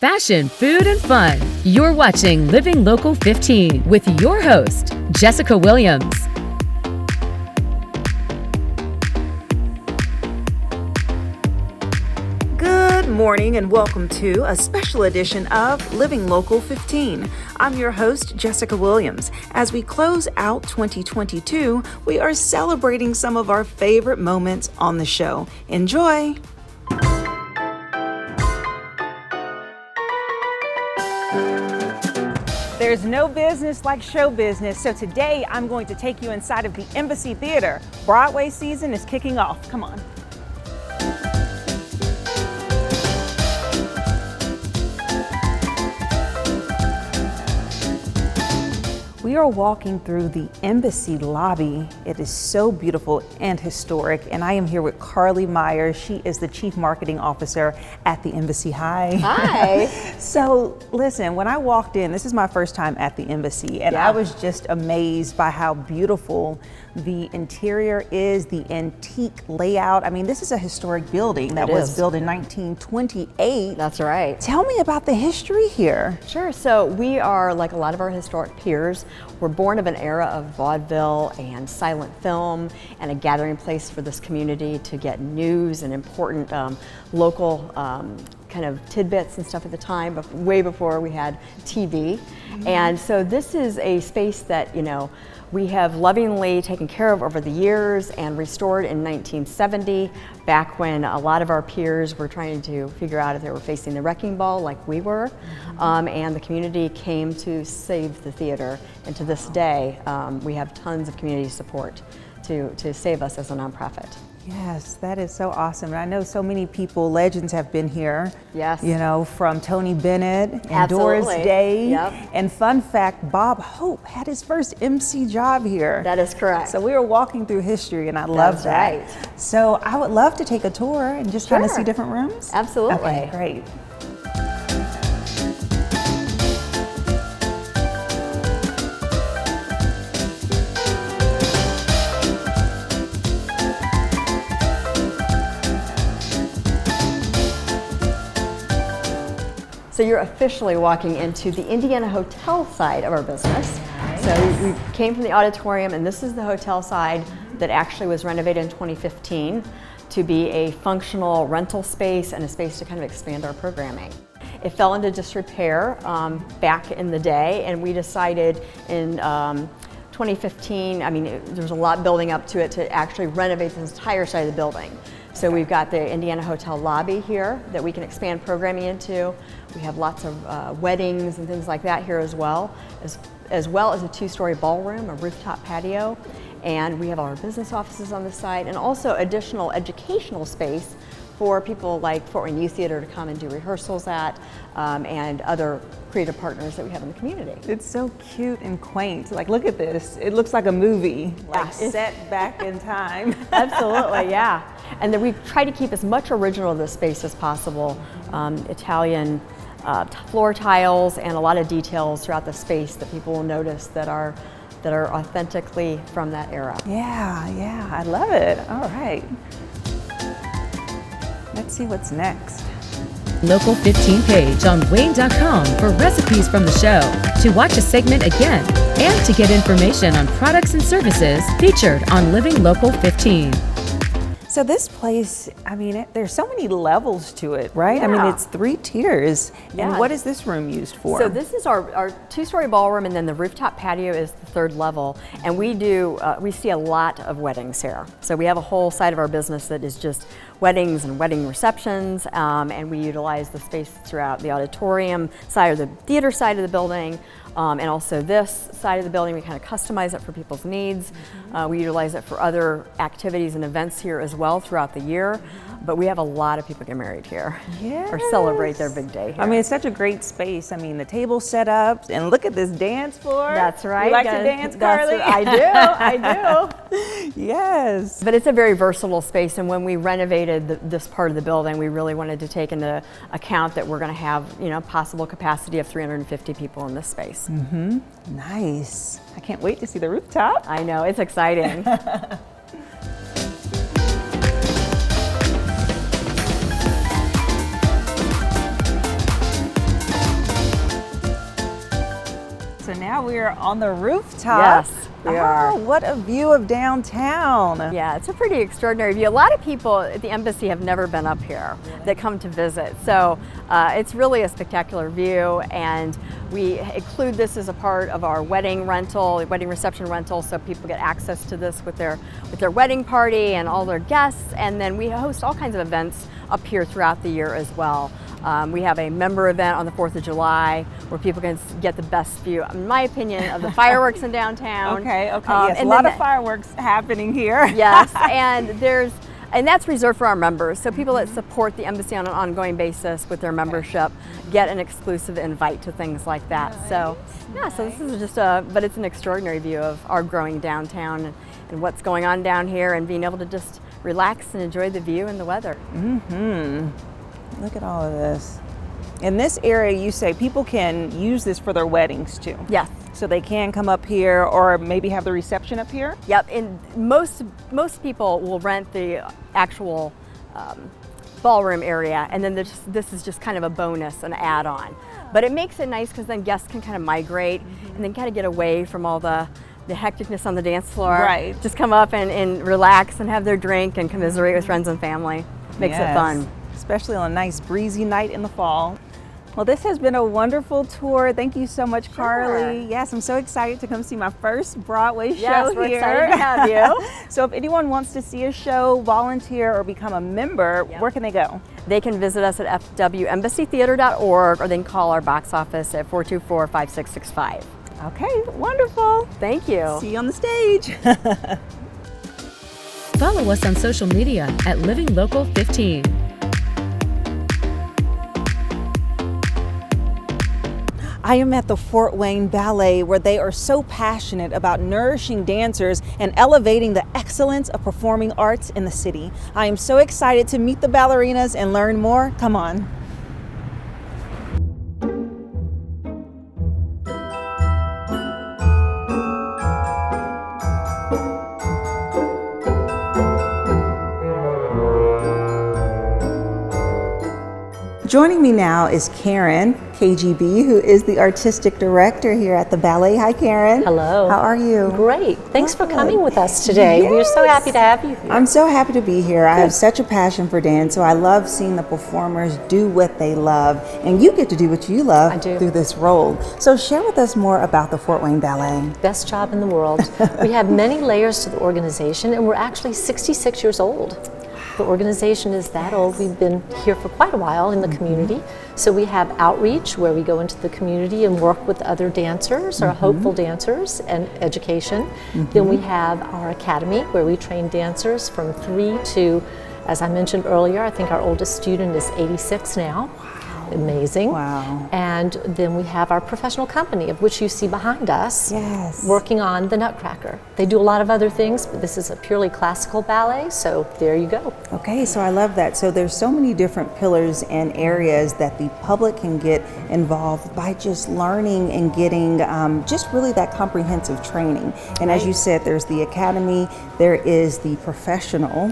fashion, food, and fun. You're watching Living Local 15 with your host, Jessica Williams. Good morning and welcome to a special edition of Living Local 15. I'm your host, Jessica Williams. As we close out 2022, we are celebrating some of our favorite moments on the show. Enjoy! There's no business like show business, so today I'm going to take you inside of the Embassy Theater. Broadway season is kicking off. Come on. We are walking through the Embassy lobby. It is so beautiful and historic, and I am here with Carly Myers. She is the Chief Marketing Officer at the Embassy. Hi. Hi. So listen, when I walked in, this is my first time at the Embassy, and I was just amazed by how beautiful the interior is, the antique layout. I mean, this is a historic building that was built in 1928. That's right. Tell me about the history here. Sure. So we are, like a lot of our historic peers, we're born of an era of vaudeville and silent film and a gathering place for this community to get news and important local kind of tidbits and stuff at the time, but way before we had TV. And so this is a space that, we have lovingly taken care of over the years and restored in 1970, back when a lot of our peers were trying to figure out if they were facing the wrecking ball like we were, and the community came to save the theater. And to this day, we have tons of community support to save us as a nonprofit. Yes, that is so awesome. And I know so many people, legends have been here. Yes. From Tony Bennett and Absolutely. Doris Day. Yep. And fun fact, Bob Hope had his first MC job here. That is correct. So we were walking through history and I love that. Right. So I would love to take a tour and just kind of see different rooms. Absolutely. Okay, great. So you're officially walking into the Indiana Hotel side of our business. Nice. So we came from the auditorium, and this is the hotel side that actually was renovated in 2015 to be a functional rental space and a space to kind of expand our programming. It fell into disrepair back in the day, and we decided in 2015, there was a lot building up to it to actually renovate this entire side of the building. So we've got the Indiana Hotel lobby here that we can expand programming into. We have lots of weddings and things like that here as well as a two-story ballroom, a rooftop patio, and we have our business offices on the side, and also additional educational space for people like Fort Wayne Youth Theater to come and do rehearsals at, and other creative partners that we have in the community. It's so cute and quaint. Like, look at this. It looks like a movie, set back in time. Absolutely, yeah. And then we try to keep as much original of the space as possible. Italian floor tiles and a lot of details throughout the space that people will notice that are authentically from that era. Yeah, I love it. All right. Let's see what's next. Local 15 page on WANE.com for recipes from the show, to watch a segment again, and to get information on products and services featured on Living Local 15. So this place, there's so many levels to it, right? Yeah. It's 3 tiers. Yeah. And what is this room used for? So this is our two-story ballroom, and then the rooftop patio is the 3rd level. And we see a lot of weddings here. So we have a whole side of our business that is just weddings and wedding receptions, and we utilize the space throughout the auditorium side or the theater side of the building. And also this side of the building, we kind of customize it for people's needs. We utilize it for other activities and events here as well throughout the year. But we have a lot of people get married here, or celebrate their big day here. It's such a great space. The table's set up, and look at this dance floor. That's right. You like to dance, Carly? I do. Yes. But it's a very versatile space, and when we renovated this part of the building, we really wanted to take into account that we're going to have, possible capacity of 350 people in this space. Nice. I can't wait to see the rooftop. I know, it's exciting. so now we're on the rooftop. Yes, we are. What a view of downtown. Yeah, it's a pretty extraordinary view. A lot of people at the embassy have never been up here that come to visit. So it's really a spectacular view, and we include this as a part of our wedding rental, wedding reception rental, so people get access to this with their wedding party and all their guests. And then we host all kinds of events up here throughout the year as well. We have a member event on the 4th of July where people can get the best view, in my opinion, of the fireworks in downtown. Okay, yes, a lot of fireworks happening here. Yes, and that's reserved for our members. So people that support the embassy on an ongoing basis with their membership get an exclusive invite to things like that. So so this is just but it's an extraordinary view of our growing downtown and what's going on down here, and being able to just relax and enjoy the view and the weather. Look at all of this. In this area, you say people can use this for their weddings too. Yes. So they can come up here or maybe have the reception up here? Yep, and most people will rent the actual ballroom area, and then this is just kind of a bonus, an add-on. But it makes it nice because then guests can kind of migrate and then kind of get away from all the hecticness on the dance floor. Right. Just come up and relax and have their drink and commiserate with friends and family. Makes it fun. Especially on a nice breezy night in the fall. Well, this has been a wonderful tour. Thank you so much, Carly. Yes, I'm so excited to come see my first Broadway show Yes, we're here. excited to have you. So if anyone wants to see a show, volunteer, or become a member, where can they go? They can visit us at fwembassytheater.org, or they can call our box office at 424-5665. Okay, wonderful. Thank you. See you on the stage. Follow us on social media at Living Local 15. I am at the Fort Wayne Ballet, where they are so passionate about nourishing dancers and elevating the excellence of performing arts in the city. I am so excited to meet the ballerinas and learn more. Come on. Joining me now is Karen KGB, who is the artistic director here at the ballet. Hi, Karen. Hello. How are you? Great. Thanks for coming with us today. Yes. We're so happy to have you here. I'm so happy to be here. I have such a passion for dance, so I love seeing the performers do what they love, and you get to do what you love through this role. So share with us more about the Fort Wayne Ballet. Best job in the world. We have many layers to the organization, and we're actually 66 years old. The organization is that old. We've been here for quite a while in the community. So we have outreach, where we go into the community and work with other dancers or hopeful dancers, and education. Then we have our academy, where we train dancers from 3 to, as I mentioned earlier, I think our oldest student is 86 now. Amazing. Wow. And then we have our professional company, of which you see behind us, working on the Nutcracker. They do a lot of other things, but this is a purely classical ballet, so there you go. Okay, so I love that. So there's so many different pillars and areas that the public can get involved by just learning and getting just really that comprehensive training. And as you said, there's the academy, there is the professional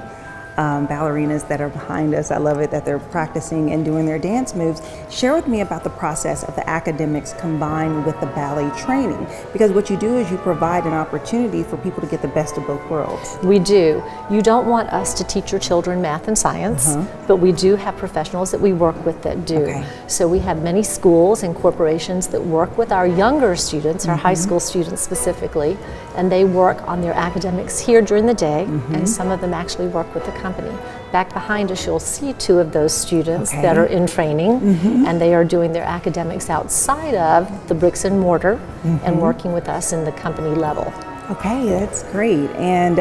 ballerinas that are behind us. I love it that they're practicing and doing their dance moves. Share with me about the process of the academics combined with the ballet training, because what you do is you provide an opportunity for people to get the best of both worlds. We do. You don't want us to teach your children math and science, but we do have professionals that we work with that do. So we have many schools and corporations that work with our younger students, our high school students specifically, and they work on their academics here during the day, and some of them actually work with the company. Back behind us, you'll see 2 of those students that are in training, and they are doing their academics outside of the bricks and mortar and working with us in the company level. Okay, that's great. And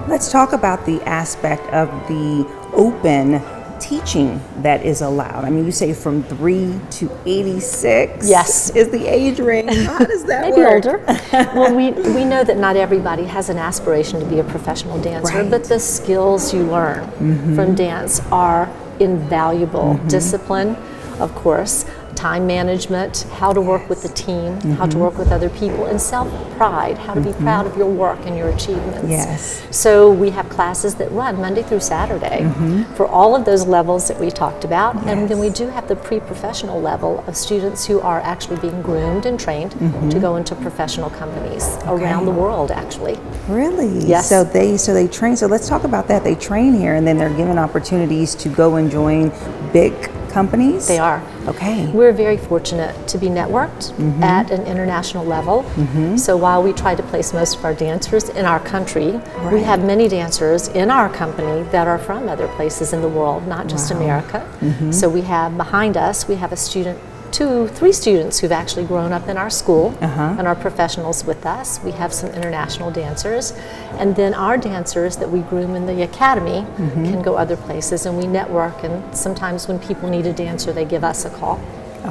let's talk about the aspect of the open teaching that is allowed. I mean, you say from 3 to 86 yes. is the age range. How does that Maybe work? older. Well, we know that not everybody has an aspiration to be a professional dancer, but the skills you learn from dance are invaluable. Discipline, of course, time management, how to work with the team, how to work with other people, and self-pride, how to be proud of your work and your achievements. Yes. So we have classes that run Monday through Saturday for all of those levels that we talked about, and then we do have the pre-professional level of students who are actually being groomed and trained to go into professional companies around the world, actually. Really? Yes. So they train. So let's talk about that. They train here, and then they're given opportunities to go and join big companies. They are. Okay. We're very fortunate to be networked at an international level. So while we try to place most of our dancers in our country, we have many dancers in our company that are from other places in the world, not just America. So we have behind us, we have a student, 3 students who've actually grown up in our school and are professionals with us. We have some international dancers, and then our dancers that we groom in the academy can go other places, and we network, and sometimes when people need a dancer they give us a call,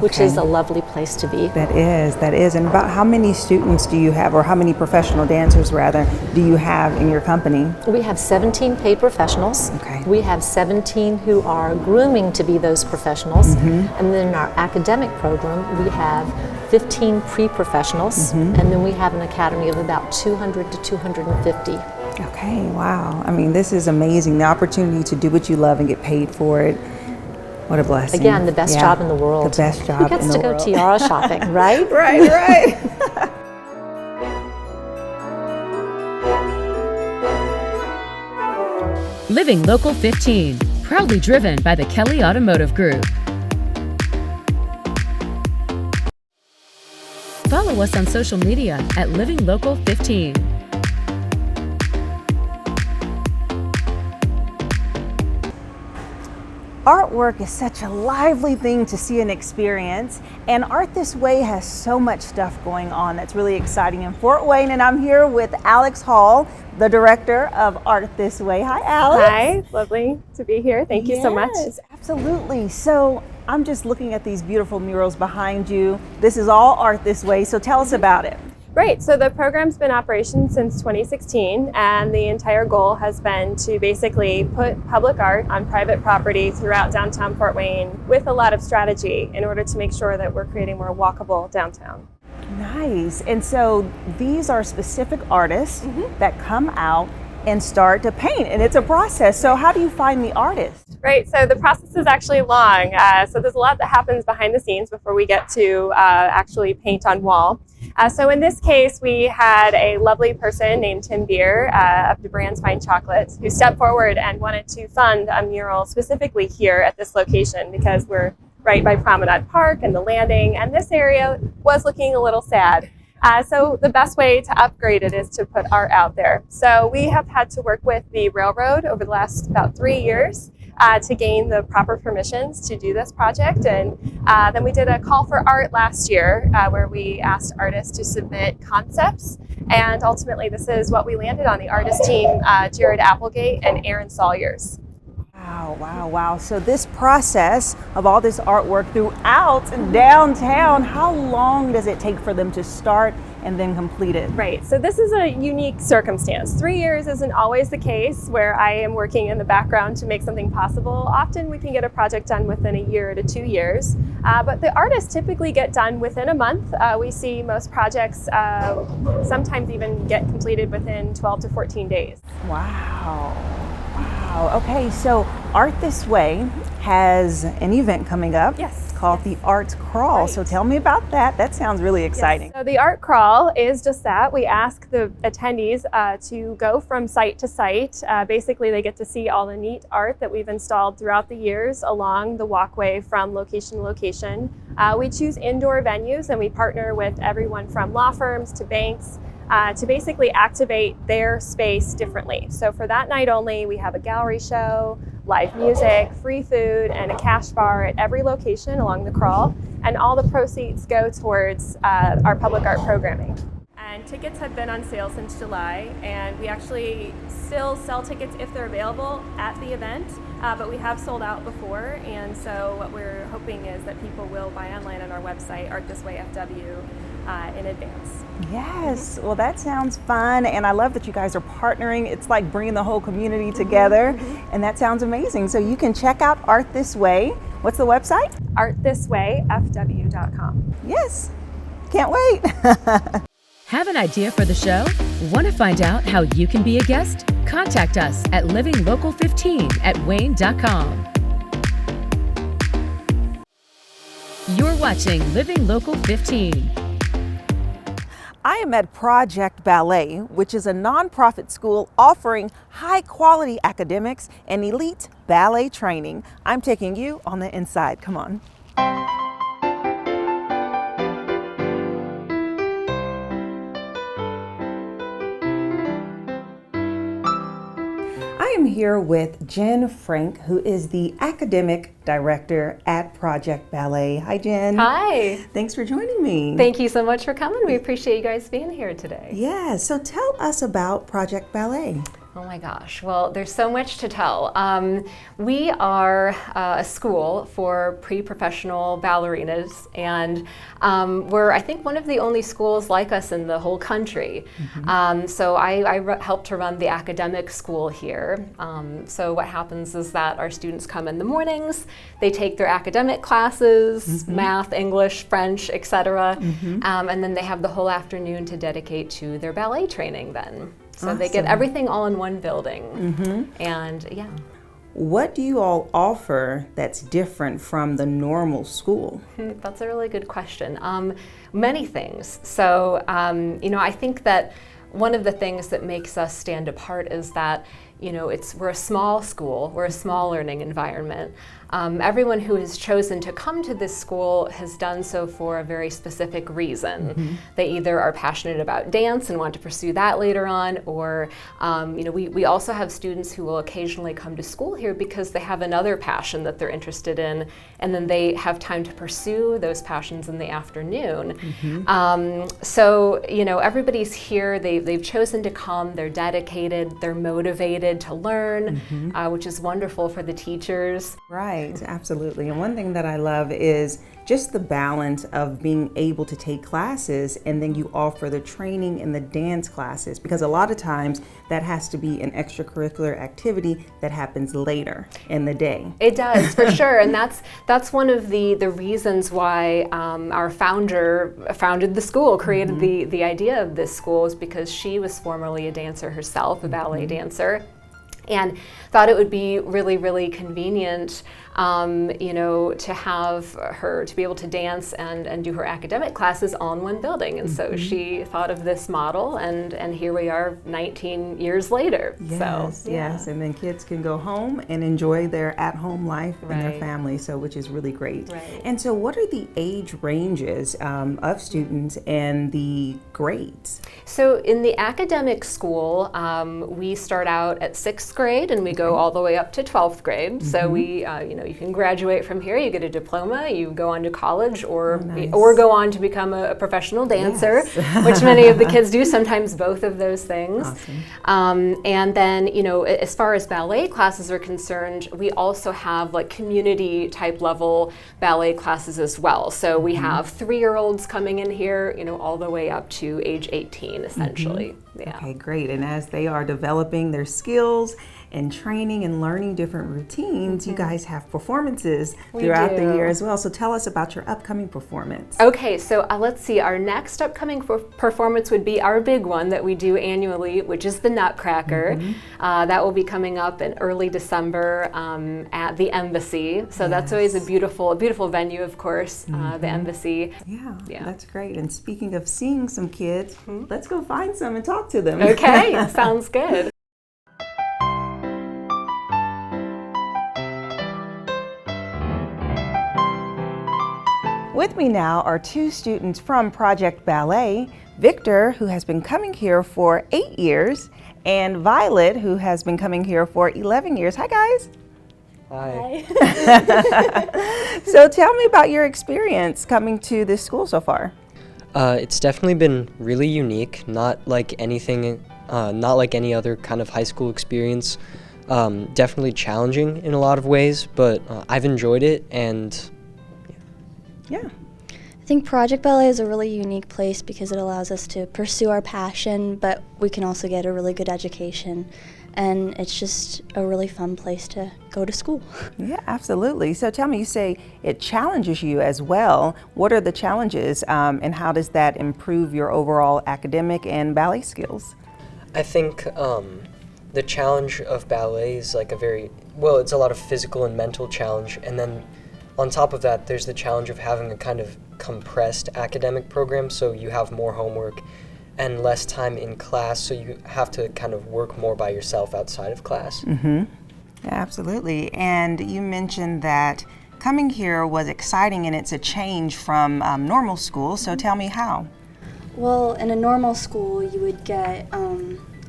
which is a lovely place to be. That is. And about how many students do you have, or how many professional dancers rather, do you have in your company? We have 17 paid professionals. Okay. We have 17 who are grooming to be those professionals. And then in our academic program, we have 15 pre-professionals. And then we have an academy of about 200 to 250. Okay, wow. I mean, this is amazing. The opportunity to do what you love and get paid for it. What a blessing. Again, the best job in the world. The best job in the world. Who gets to go tiara shopping, right? Right. Living Local 15, proudly driven by the Kelly Automotive Group. Follow us on social media at Living Local 15. Artwork is such a lively thing to see and experience, and Art This Way has so much stuff going on that's really exciting in Fort Wayne, and I'm here with Alex Hall, the director of Art This Way. Hi, Alex. Hi, lovely to be here. Thank you so much. Yes, absolutely. So I'm just looking at these beautiful murals behind you. This is all Art This Way, so tell us about it. Right, so the program's been in operation since 2016, and the entire goal has been to basically put public art on private property throughout downtown Fort Wayne with a lot of strategy in order to make sure that we're creating more walkable downtown. Nice. And so these are specific artists that come out and start to paint, and it's a process. So how do you find the artist? Right, so the process is actually long. So there's a lot that happens behind the scenes before we get to actually paint on wall. So in this case, we had a lovely person named Tim Beer of the brand's Fine Chocolates who stepped forward and wanted to fund a mural specifically here at this location because we're right by Promenade Park and the landing, and this area was looking a little sad. So the best way to upgrade it is to put art out there. So we have had to work with the railroad over the last about 3 years to gain the proper permissions to do this project. And then we did a call for art last year where we asked artists to submit concepts. And ultimately, this is what we landed on, the artist team, Jared Applegate and Aaron Sawyers. Wow. So this process of all this artwork throughout downtown, how long does it take for them to start and then complete it? Right, so this is a unique circumstance. 3 years isn't always the case where I am working in the background to make something possible. Often we can get a project done within a year to 2 years, but the artists typically get done within a month. We see most projects sometimes even get completed within 12 to 14 days. Wow. Okay, so Art This Way has an event coming up. Yes. Called the Arts Crawl. Right. So tell me about that. That sounds really exciting. Yes. So the Art Crawl is just that. We ask the attendees to go from site to site. Basically, they get to see all the neat art that we've installed throughout the years along the walkway from location to location. We choose indoor venues, and we partner with everyone from law firms to banks to basically activate their space differently. So for that night only, we have a gallery show, live music, free food, and a cash bar at every location along the crawl. And all the proceeds go towards our public art programming. And tickets have been on sale since July, and we actually still sell tickets if they're available at the event, but we have sold out before, and so what we're hoping is that people will buy online on our website, Art This Way FW, in advance. Yes, well that sounds fun, and I love that you guys are partnering. It's like bringing the whole community together, and that sounds amazing. So you can check out Art This Way. What's the website? ArtThisWayFW.com. Yes, can't wait. Have an idea for the show? Want to find out how you can be a guest? Contact us at livinglocal15@wayne.com. You're watching Living Local 15. I am at Project Ballet, which is a nonprofit school offering high quality academics and elite ballet training. I'm taking you on the inside. Come on. I am here with Jen Frank, who is the academic director at Project Ballet. Hi, Jen. Hi. Thanks for joining me. Thank you so much for coming. We appreciate you guys being here today. Yeah, so tell us about Project Ballet. Oh my gosh, well, there's so much to tell. We are a school for pre-professional ballerinas, and we're, I think, one of the only schools like us in the whole country. So I help to run the academic school here. So what happens is that our students come in the mornings, they take their academic classes, math, English, French, etc., and then they have the whole afternoon to dedicate to their ballet training then. So they get everything all in one building, and yeah. What do you all offer that's different from the normal school? That's a really good question. Many things. So, you know, I think that one of the things that makes us stand apart is that, you know, we're a small school, we're a small learning environment. Everyone who has chosen to come to this school has done so for a very specific reason. They either are passionate about dance and want to pursue that later on, or you know, we also have students who will occasionally come to school here because they have another passion that they're interested in, and then they have time to pursue those passions in the afternoon. So, you know, everybody's here, they've chosen to come, they're dedicated, they're motivated to learn, which is wonderful for the teachers. Right, absolutely. And one thing that I love is just the balance of being able to take classes and then you offer the training and the dance classes, because a lot of times that has to be an extracurricular activity that happens later in the day. It does, for sure, and that's one of the reasons why our founder founded the school, created the idea of this school, is because she was formerly a dancer herself, a ballet dancer, and thought it would be really, really convenient, you know, to have her to be able to dance and do her academic classes all in one building. And so she thought of this model, and here we are 19 years later. Yes, so, yes, and then kids can go home and enjoy their at-home life and their Right. family, so which is really great. Right. And so what are the age ranges of students and the grades? So in the academic school, we start out at 6th grade and we go all the way up to 12th grade. So we, you know, you can graduate from here, you get a diploma, you go on to college, or go on to become a professional dancer, which many of the kids do, sometimes both of those things. Awesome. And then, you know, as far as ballet classes are concerned, we also have like community type level ballet classes as well. So we have 3-year-olds coming in here, you know, all the way up to age 18 essentially. Yeah. Okay, great. And as they are developing their skills and training and learning different routines, you guys have performances throughout the year as well. So tell us about your upcoming performance. Okay, so let's see. Our next upcoming performance would be our big one that we do annually, which is the Nutcracker. That will be coming up in early December at the Embassy. So that's always a beautiful venue, of course, the Embassy. Yeah, that's great. And speaking of seeing some kids, let's go find some and talk to them. Okay, sounds good. With me now are 2 students from Project Ballet, Victor, who has been coming here for 8 years, and Violet, who has been coming here for 11 years. Hi, guys. Hi. So tell me about your experience coming to this school so far. It's definitely been really unique, not like any other kind of high school experience. Definitely challenging in a lot of ways, but I've enjoyed it, and Yeah. I think Project Ballet is a really unique place because it allows us to pursue our passion, but we can also get a really good education. And it's just a really fun place to go to school. Yeah, absolutely. So tell me, you say it challenges you as well. What are the challenges, and how does that improve your overall academic and ballet skills? I think the challenge of ballet is like it's a lot of physical and mental challenge, and then on top of that, there's the challenge of having a kind of compressed academic program, so you have more homework and less time in class, so you have to kind of work more by yourself outside of class. Mm-hmm. Yeah, absolutely. And you mentioned that coming here was exciting and it's a change from normal school, so tell me how. Well, in a normal school, you would get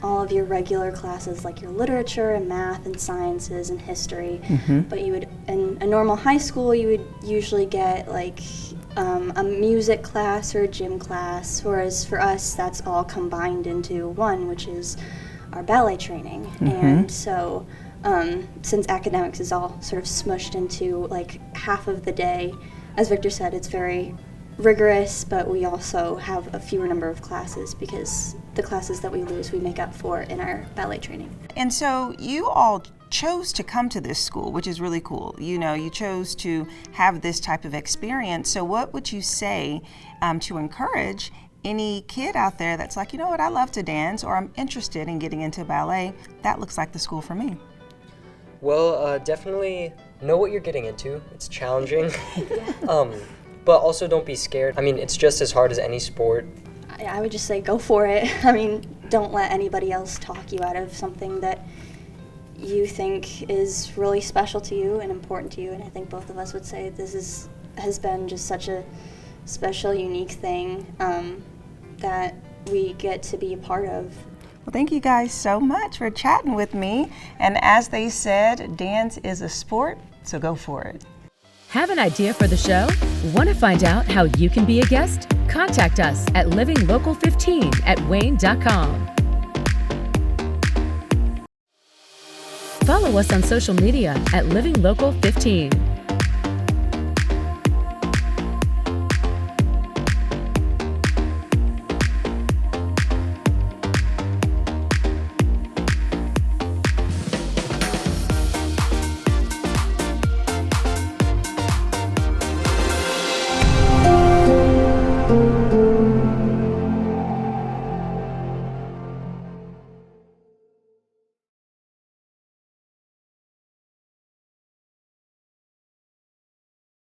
all of your regular classes like your literature and math and sciences and history. But you would, in a normal high school, you would usually get like a music class or a gym class, whereas for us that's all combined into one, which is our ballet training. And so since academics is all sort of smushed into like half of the day, as Victor said, it's very rigorous, but we also have a fewer number of classes because the classes that we lose we make up for in our ballet training. And so you all chose to come to this school, which is really cool. You know, you chose to have this type of experience. So what would you say to encourage any kid out there that's like, you know what, I love to dance, or I'm interested in getting into ballet, that looks like the school for me? Well, definitely know what you're getting into. It's challenging. But also don't be scared. I mean, it's just as hard as any sport. I would just say go for it. I mean, don't let anybody else talk you out of something that you think is really special to you and important to you. And I think both of us would say this has been just such a special, unique thing that we get to be a part of. Well, thank you guys so much for chatting with me. And as they said, dance is a sport, so go for it. Have an idea for the show? Want to find out how you can be a guest? Contact us at livinglocal15@wayne.com. Follow us on social media at livinglocal15.